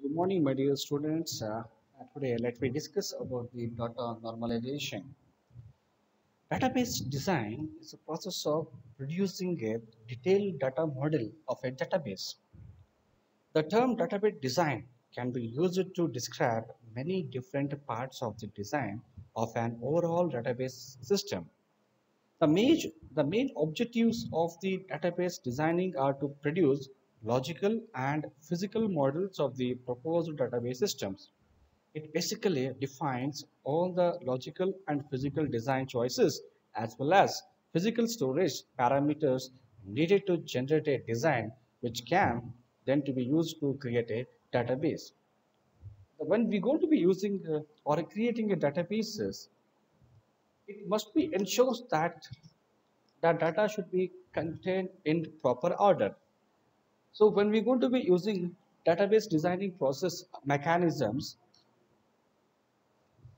Good morning, my dear students. Today, let me discuss about the data normalization. Database design is a process of producing a detailed data model of a database. The term database design can be used to describe many different parts of the design of an overall database system. The main objectives of the database designing are to produce logical and physical models of the proposed database systems. It basically defines all the logical and physical design choices as well as physical storage parameters needed to generate a design which can then to be used to create a database. When we're going to be using or creating a databases, it must be ensures that the data should be contained in proper order. So when we're going to be using database designing process mechanisms,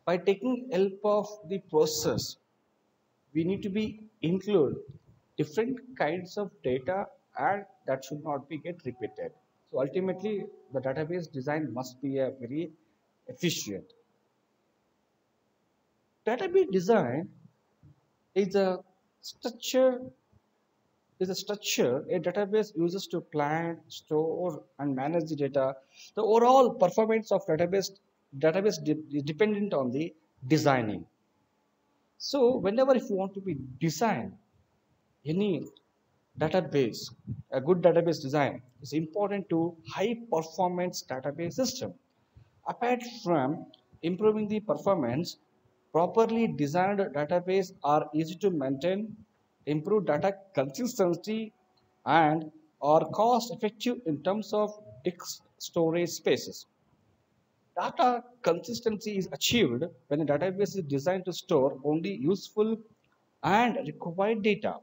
by taking help of the process, we need to be include different kinds of data and that should not be get repeated. So ultimately, the database design must be a very efficient. Database design is a structure structure a database uses to plan, store, and manage the data. The overall performance of database is dependent on the designing. So whenever if you want to be design any database, a good database design is important to high performance database system. Apart from improving the performance, properly designed database are easy to maintain, improve data consistency, and are cost effective in terms of disk storage spaces. Data consistency is achieved when a database is designed to store only useful and required data.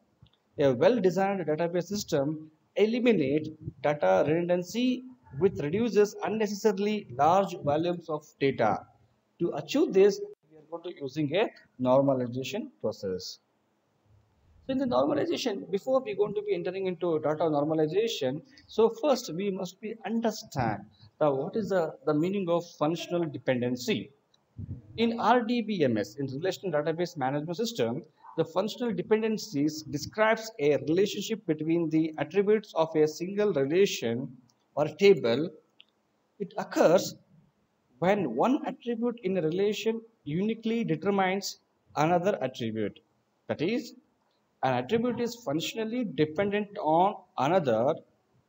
A well-designed database system eliminates data redundancy which reduces unnecessarily large volumes of data. To achieve this, we are going to using a normalization process. So in the normalization, before we going to be entering into data normalization, so first we must be understand what is the meaning of functional dependency. In RDBMS, in Relational Database Management System, the functional dependencies describes a relationship between the attributes of a single relation or table. It occurs when one attribute in a relation uniquely determines another attribute. That is, an attribute is functionally dependent on another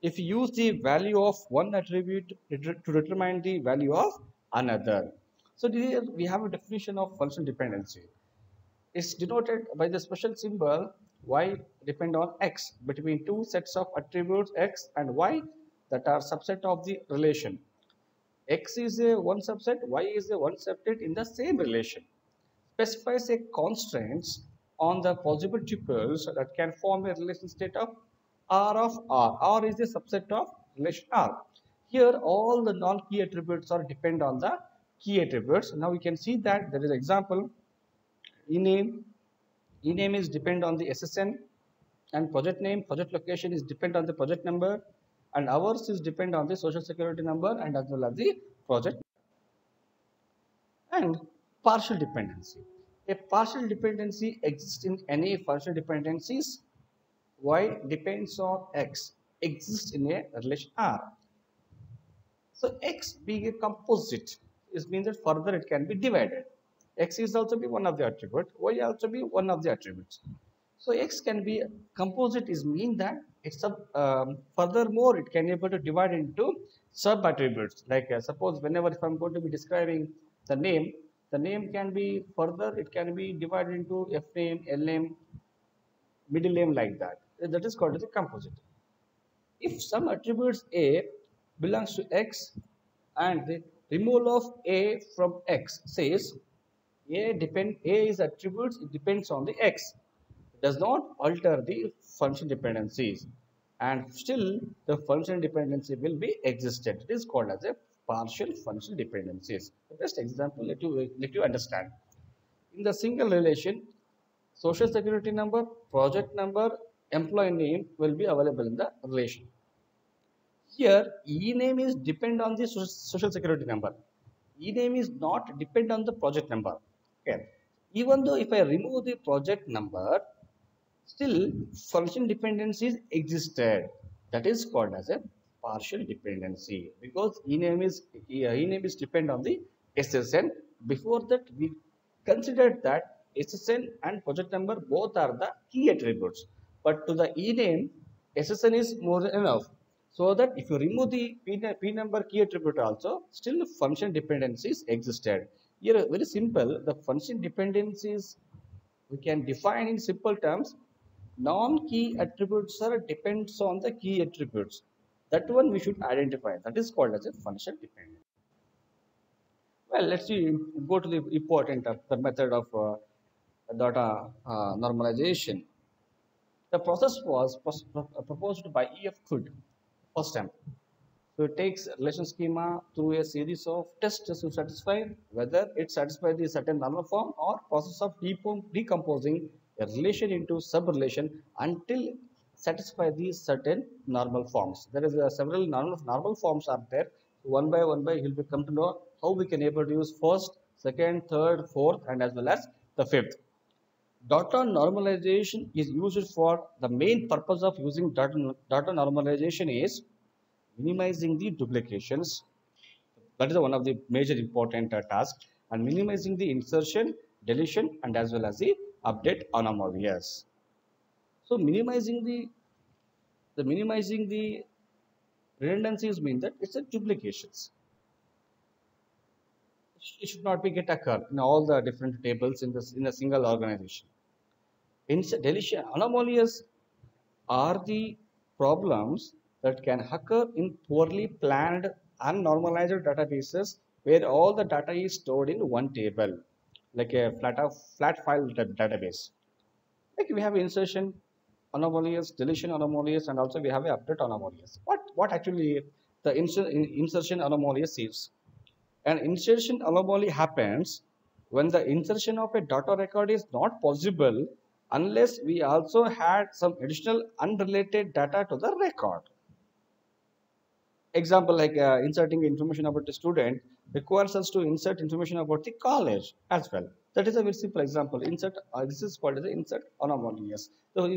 if you use the value of one attribute to determine the value of another. So here we have a definition of functional dependency. It's denoted by the special symbol y depend on x between two sets of attributes x and y that are subset of the relation. X is a one subset, Y is a one subset in the same relation. Specifies a constraints on the possible tuples that can form a relation state of R of R. R is a subset of relation R. Here all the non-key attributes are depend on the key attributes. Now we can see that there is an example. Ename, ename is depend on the SSN, and project name, project location is depend on the project number, and hours is depend on the social security number and as well as the project. And partial dependency. A partial dependency exists in any partial dependencies. Y depends on X exists in a relation R. So X being a composite is means that further it can be divided. X is also be one of the attribute. Y also be one of the attributes. So X can be composite is mean that it's a furthermore it can be able to divide into sub attributes. Like suppose whenever if I'm going to be describing the name can be further it can be divided into F name, L name, middle name like that. That is called as a composite. If some attributes A belongs to X and the removal of A from X says A is attributes, it depends on the X, does not alter the function dependencies, and still the function dependency will be existed. It is called as a partial function dependencies. The best example let you understand. In the single relation, social security number, project number, employee name will be available in the relation. Here, e-name is depend on the social security number. E-name is not depend on the project number. Okay. Even though if I remove the project number, still function dependencies existed. That is called as a partial dependency because e-name is depend on the SSN. Before that, we considered that SSN and project number both are the key attributes. But to the e-name, SSN is more than enough. So that if you remove the P number key attribute also, still function dependencies existed. Here, very simple, the function dependencies we can define in simple terms. Non-key attributes are depends on the key attributes. That one we should identify. That is called as a function dependent. Well, let's see. Go to the important the method of data normalization. The process was proposed by E.F. Hood first time. So it takes relation schema through a series of tests to satisfy whether it satisfies the certain normal form or process of decomposing a relation into sub-relation until satisfy these certain normal forms. There is several normal forms are there. One by one by you'll become to know how we can able to use first, second, third, fourth, and as well as the fifth. Data normalization is used for the main purpose of using data normalization is minimizing the duplications. That is one of the major important tasks, and minimizing the insertion, deletion, and as well as the update anomalies. So minimizing the redundancies mean that it's a duplications. It should not be get occur in all the different tables in this in a single organization. Deletion anomalies are the problems that can occur in poorly planned unnormalized databases where all the data is stored in one table, like a flat file database. Like we have insertion anomalies, deletion anomalies, and also we have a update anomalies. What actually the insertion anomalies is? An insertion anomaly happens when the insertion of a data record is not possible unless we also had some additional unrelated data to the record. Example like inserting information about the student requires us to insert information about the college as well. That is a very simple example. Insert this is called as the insert anomalies. So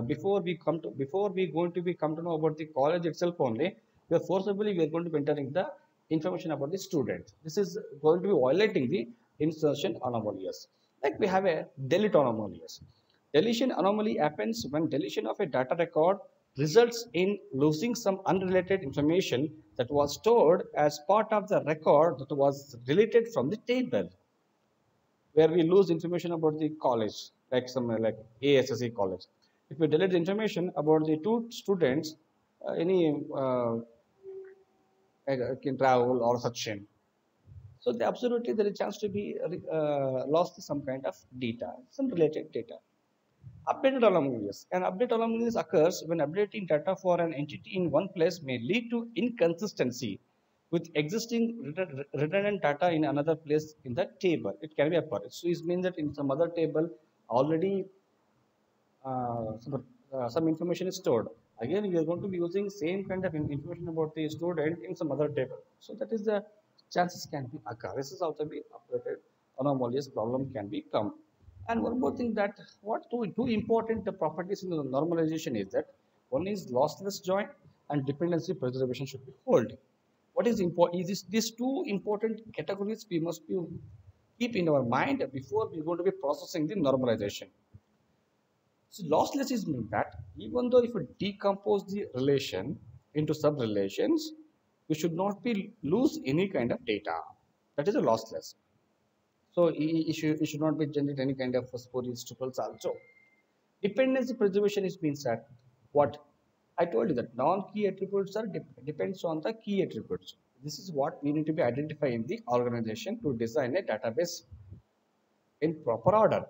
before we going to be come to know about the college itself only, we are going to be entering the information about the student. This is going to be violating the insertion anomalies. Like we have a delete anomalies. Deletion anomaly happens when deletion of a data record results in losing some unrelated information that was stored as part of the record that was deleted from the table, where we lose information about the college, like somewhere like ASSE college. If we delete the information about the two students, any can travel or such thing. So the absolutely there is a chance to be lost some kind of data, some related data. Updated anomalies. An update anomaly occurs when updating data for an entity in one place may lead to inconsistency with existing redundant data in another place in the table. It can be occurred. So it means that in some other table already some information is stored. Again, we are going to be using same kind of information about the student in some other table. So that is the chances can be occur. This is also be updated anomalies problem can be come. And one more thing that what two important properties in the normalization is that one is lossless join and dependency preservation should be hold. What is important is these two important categories we must be keep in our mind before we are going to be processing the normalization. So lossless is mean that even though if we decompose the relation into sub-relations, we should not be lose any kind of data. That is a lossless. So it should not be generate any kind of spurious tuples also. Dependency preservation is means that what I told you that non-key attributes are depends on the key attributes. This is what we need to be identify in the organization to design a database in proper order.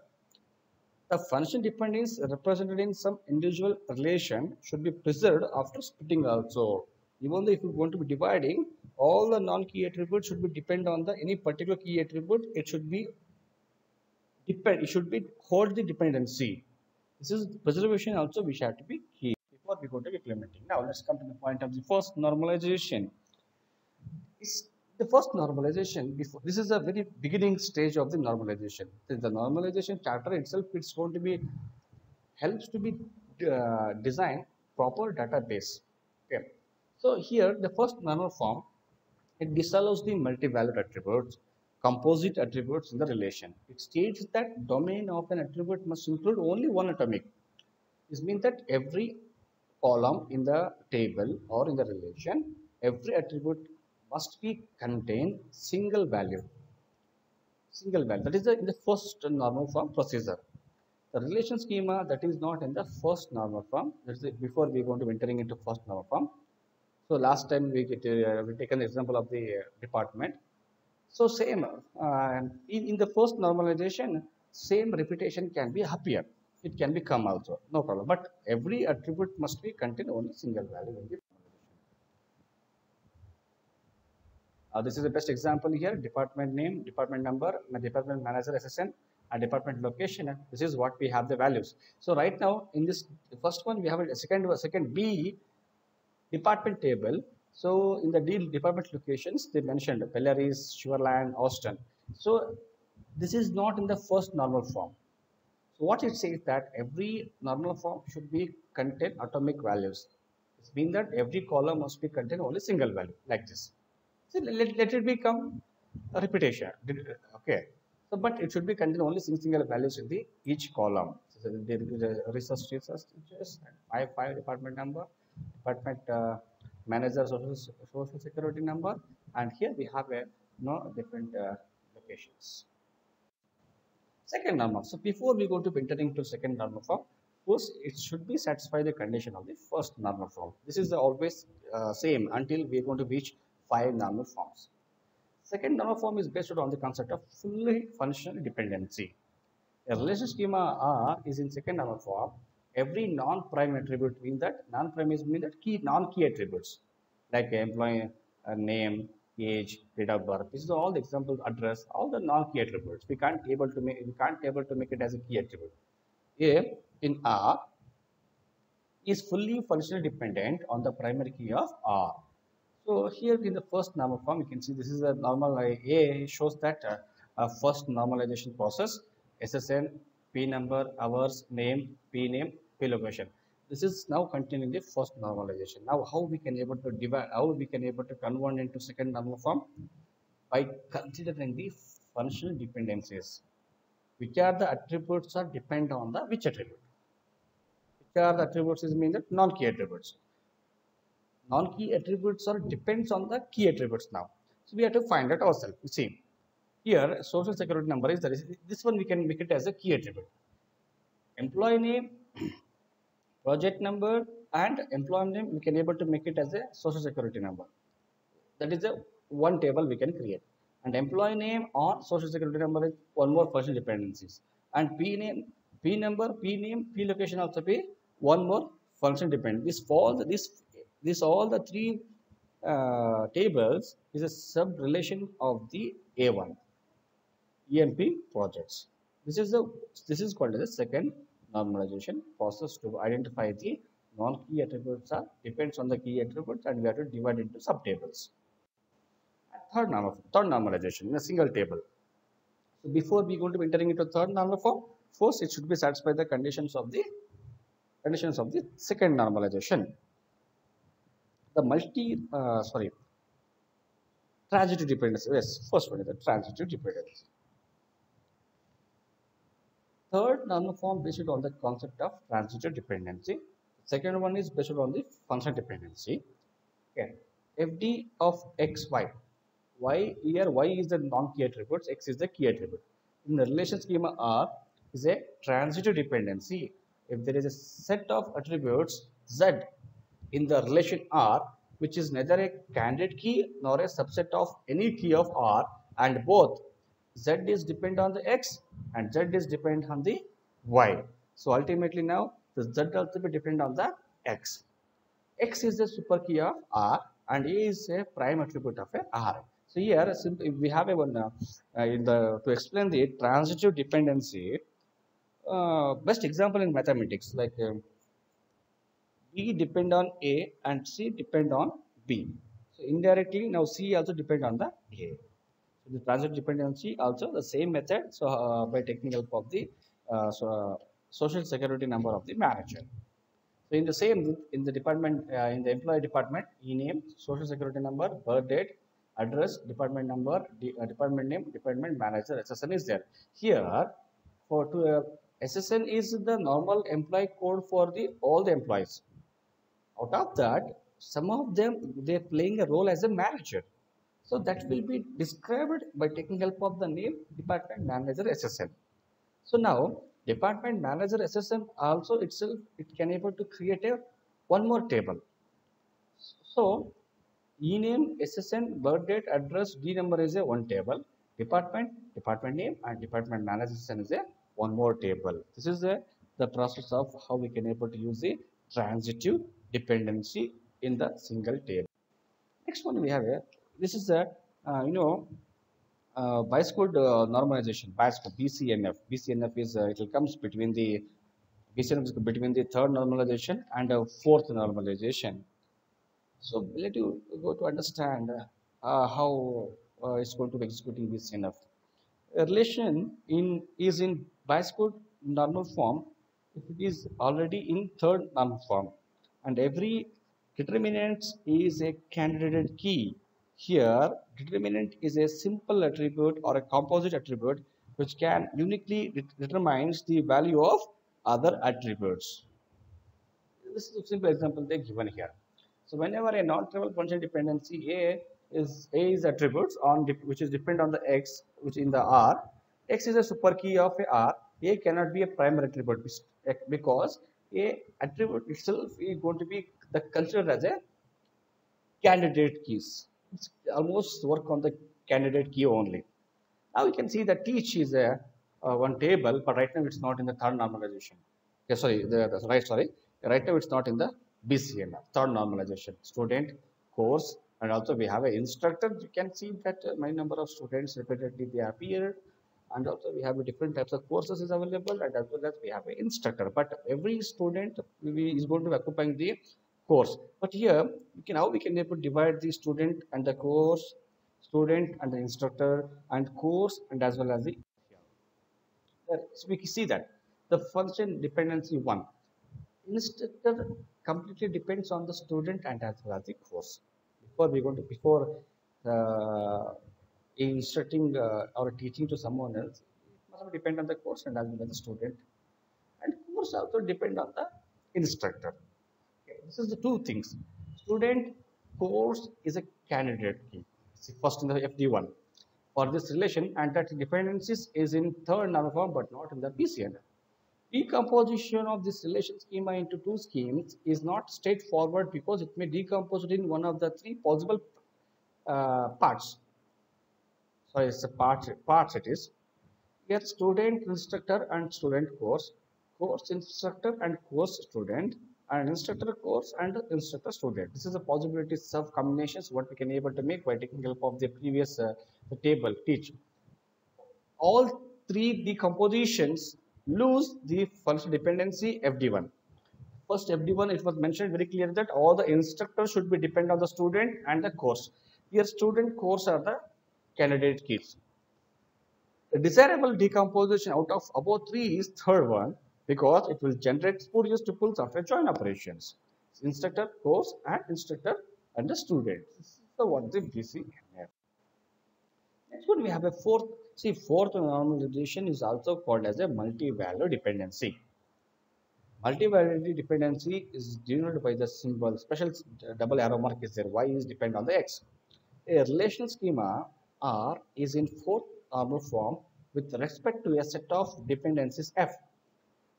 The function dependence represented in some individual relation should be preserved after splitting also. Even though if you want to be dividing, all the non-key attributes should be depend on the any particular key attribute. It should be hold the dependency. This is preservation also which have to be key. what we're going to be implementing. Now let's come to the point of the first normalization. Is the first normalization before this is a very beginning stage of the normalization. The normalization chapter itself, it's going to be helps to be design proper database. Okay. So here the first normal form, it disallows the multi-valued attributes, composite attributes in the relation. It states that domain of an attribute must include only one atomic. This means that every column in the table or in the relation, every attribute must be contain single value. Single value. That is in the first normal form procedure. The relation schema that is not in the first normal form. That's it, before we are going to entering into first normal form. So last time we taken the example of the department. So same in the first normalization, same repetition can be appear. It can become also no problem. But every attribute must be contain only single value in the this is the best example here. Department name, department number, department manager SSN, and department location. This is what we have the values. So right now in this first one we have a second B department table. So in the department locations they mentioned Belarus, Sugarland, Austin. So this is not in the first normal form. So what it says that every normal form should be contain atomic values. It means that every column must be contain only single value like this. So let it become a repetition. Okay. So but it should be contain only single values in the each column. So the research teachers, and five department number, department manager social security number, and here we have a different locations. Second normal. So before we go to entering to second normal form, first it should be satisfy the condition of the first normal form. This is always same until we are going to reach 5 normal forms. Second normal form is based on the concept of fully functional dependency. A relation schema R is in second normal form. Every non-prime attribute means that non-prime is mean that key non-key attributes like employee name, age, date of birth. This is all the example address, all the non-key attributes. We can't able to make it as a key attribute. A in R is fully functionally dependent on the primary key of R. So here in the first normal form, you can see this is a normal A shows that first normalization process, SSN, P number, hours, name, P location. This is now continuing the first normalization. Now how we can able to divide, how we can able to convert into second normal form? By considering the functional dependencies. Which are the attributes are depend on the which attribute? Which are the attributes is mean that non-key attributes. Non-key attributes are depends on the key attributes now. So we have to find it ourselves. You see, here social security number is this one we can make it as a key attribute. Employee name, project number, and employee name we can able to make it as a social security number. That is a one table we can create. And employee name or social security number is one more functional dependencies. And P name, P number, P name, P location also be one more function dependent. This all the three tables is a sub relation of the A1 EMP projects. This is called as the second normalization process to identify the non-key attributes are depends on the key attributes, and we have to divide into subtables. Third normalization in a single table. So before we go to entering into third normal form, first it should be satisfy the conditions of the second normalization. The transitive dependency. Yes, first one is the transitive dependency. Third normal form based on the concept of transitive dependency. Second one is based on the function dependency. Okay. FD of x, y. Y here, y is the non-key attributes, x is the key attribute. In the relation schema R is a transitive dependency. If there is a set of attributes Z in the relation R, which is neither a candidate key nor a subset of any key of R, and both Z is dependent on the X and Z is dependent on the Y. So ultimately now the Z also be dependent on the X. X is the super key of R and A is a prime attribute of a R. So here simply we have a one to explain the transitive dependency. Best example in mathematics, like B depend on A and C depend on B. So indirectly now C also depend on the A. So the transit dependency also the same method. So by taking help of the social security number of the manager. So in the same in the department in the employee department, e-name, social security number, birth date, address, department number, department name, department manager, SSN is there. Here for to SSN is the normal employee code for the all the employees. Out of that, some of them they're playing a role as a manager. So that will be described by taking help of the name department manager SSN. So now department manager SSN also itself it can able to create a one more table. So e-name, SSN, birth date, address, D number is a one table. Department, department name, and department manager SSN is a one more table. This is the process of how we can able to use the transitive dependency in the single table. Next one we have a this is a bias code normalization, bias code BCNF. BCNF is it will comes between the BCNF is between the third normalization and fourth normalization. So let you go to understand how it's going to be executing BCNF. A relation in is in bias code normal form if it is already in third normal form, and every determinant is a candidate key. Here, determinant is a simple attribute or a composite attribute which can uniquely determines the value of other attributes. This is a simple example they given here. So whenever a non-trivial function dependency A is attributes on which is depend on the X which in the R. X is a super key of a R. A cannot be a primary attribute because A attribute itself is going to be considered as a candidate keys. It's almost work on the candidate key only. Now you can see that teach is a one table, but right now it's not in the third normalization. Okay, sorry, right. Sorry, right now it's not in the BCN third normalization. Student, course, and also we have an instructor. You can see that many number of students repeatedly they appear, and also we have a different types of courses is available, and as well as we have an instructor. But every student is going to be occupying the course. But here we can how we can able to divide the student and the course, student and the instructor, and course and as well as the so we can see that the function dependency one instructor completely depends on the student and as well as the course. Before we going to before uh, instructing or teaching to someone else, it must depend on the course and as well as the student, and course also depend on the instructor. Okay, this is the two things. Student course is a candidate key. First in the FD1 for this relation, and that dependencies is in third normal form but not in the BCN. Decomposition of this relation schema into two schemes is not straightforward because it may decompose it in one of the three possible parts. Sorry, it's a parts it is. Here student instructor and student course, course instructor and course student, and instructor course and instructor student. This is a possibilities of combinations what we can able to make by taking help of the previous the table teach. All three decompositions lose the function dependency FD1. First FD1 it was mentioned very clear that all the instructors should be depend on the student and the course. Here student course are the candidate keys. The desirable decomposition out of above three is third one because it will generate spurious tuples after join operations. Instructor, course, and instructor and the student. This is the what the BCNF. Next one we have a fourth. See, fourth normalization is also called as a multi-value dependency. Multi-value dependency is denoted by the symbol special double arrow mark is there. Y is depend on the X. A relational schema R is in fourth normal form with respect to a set of dependencies F.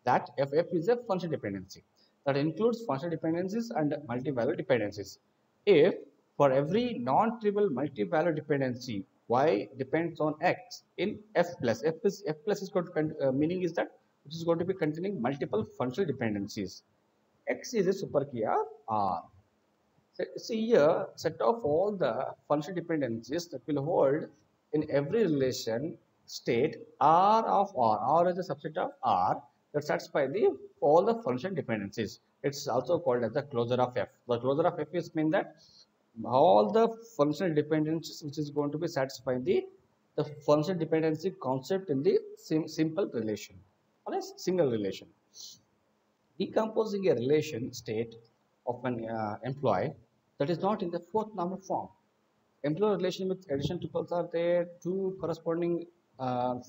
That F is a function dependency that includes function dependencies and multi-value dependencies. If for every non-trivial multi-value dependency y depends on x in F plus, F plus is going to meaning is that it is going to be containing multiple functional dependencies. X is a super key of R. So, see here set of all the functional dependencies that will hold in every relation state R of R. R is a subset of R that satisfy the all the function dependencies. It's also called as the closure of F. The closure of F is mean that all the functional dependencies which is going to be satisfying the functional dependency concept in the simple relation or a single relation. Decomposing a relation state of an employee that is not in the fourth normal form. Employee relation with addition tuples are there. Two corresponding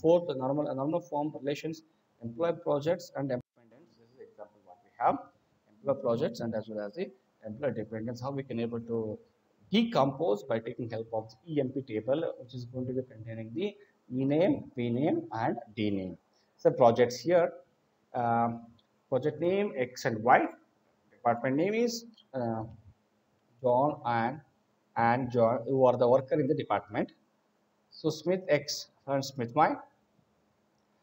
fourth normal form relations, employee projects and dependents. This is example what we have. Employee projects and as well as the employee dependents. How we can able to decompose by taking help of the EMP table, which is going to be containing the E name, P name, and D name. So projects here. Um, project name X and Y. Department name is John and John, who are the worker in the department. So Smith X and Smith Y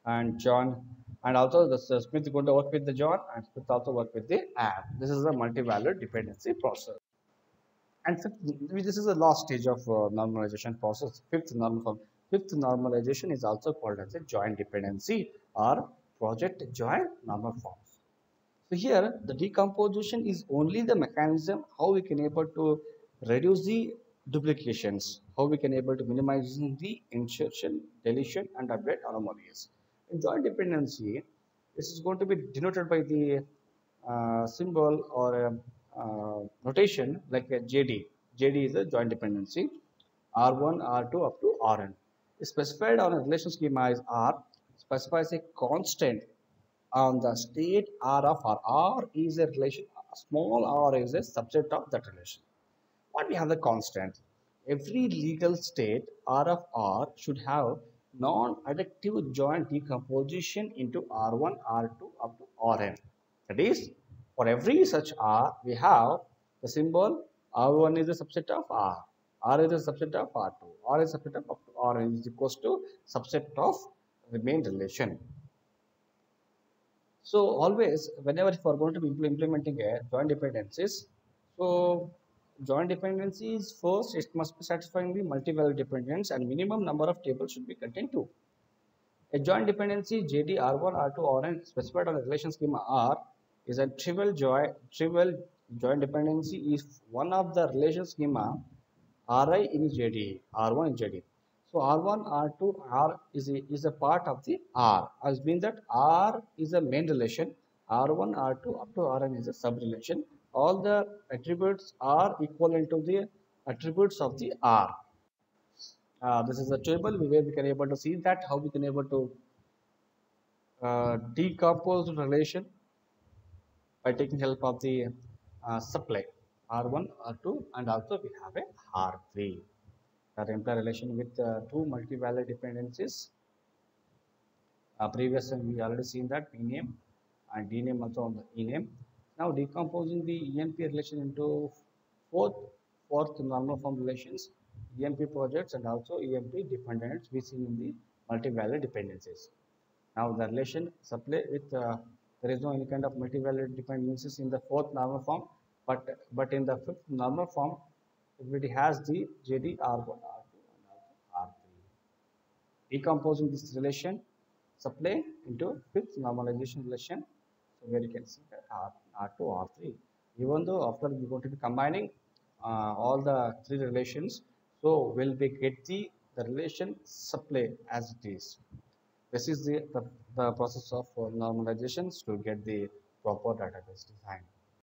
and John, and also the Smith is going to work with the John and Smith also work with the app. This is a multi-valued dependency process. And this is the last stage of normalization process. Fifth normalization is also called as a joint dependency or project joint normal forms. So here the decomposition is only the mechanism how we can able to reduce the duplications, how we can able to minimize the insertion, deletion and update anomalies. In joint dependency, this is going to be denoted by the symbol or notation like a JD. JD is a joint dependency. R1, R2 up to Rn. Specified on a relation schema is R specifies a constant on the state R of R. R is a relation, small r is a subset of that relation. What we have the constant. Every legal state R of R should have non-additive joint decomposition into R1, R2 up to Rn. That is, for every such R, we have the symbol R1 is a subset of R. R is a subset of R2. R is a subset of up to Rn is equals to subset of the main relation. So always, whenever if we are going to be implementing a joint dependencies, so joint dependencies first it must be satisfying the multi-value dependence and minimum number of tables should be contained too. A joint dependency JD R1, R2, Rn specified on the relation schema R is a trivial joint dependency is one of the relation schema Ri in JD, R1 in JD. So R1, R2, R is a part of the R. As means that R is a main relation, R1, R2 up to Rn is a sub relation. All the attributes are equivalent to the attributes of the R. This is a table where we can able to see that how we can able to decompose relation by taking help of the supply R1, R2 and also we have a R3. That employee relation with two multi-value dependencies. Previously we already seen that P name and D name also on the E name. Now decomposing the EMP relation into fourth normal form relations, EMP projects and also EMP dependents we see in the multi-value dependencies. Now the relation supply with there is no any kind of multi-value dependencies in the fourth normal form, but in the fifth normal form it has the JD R1, R2 and also R3. Decomposing this relation supply into fifth normalization relation, so where you can see that R2, R3. Even though after we are going to be combining all the three relations, so will we get the relation supply as it is. This is the process of normalizations to get the proper database design.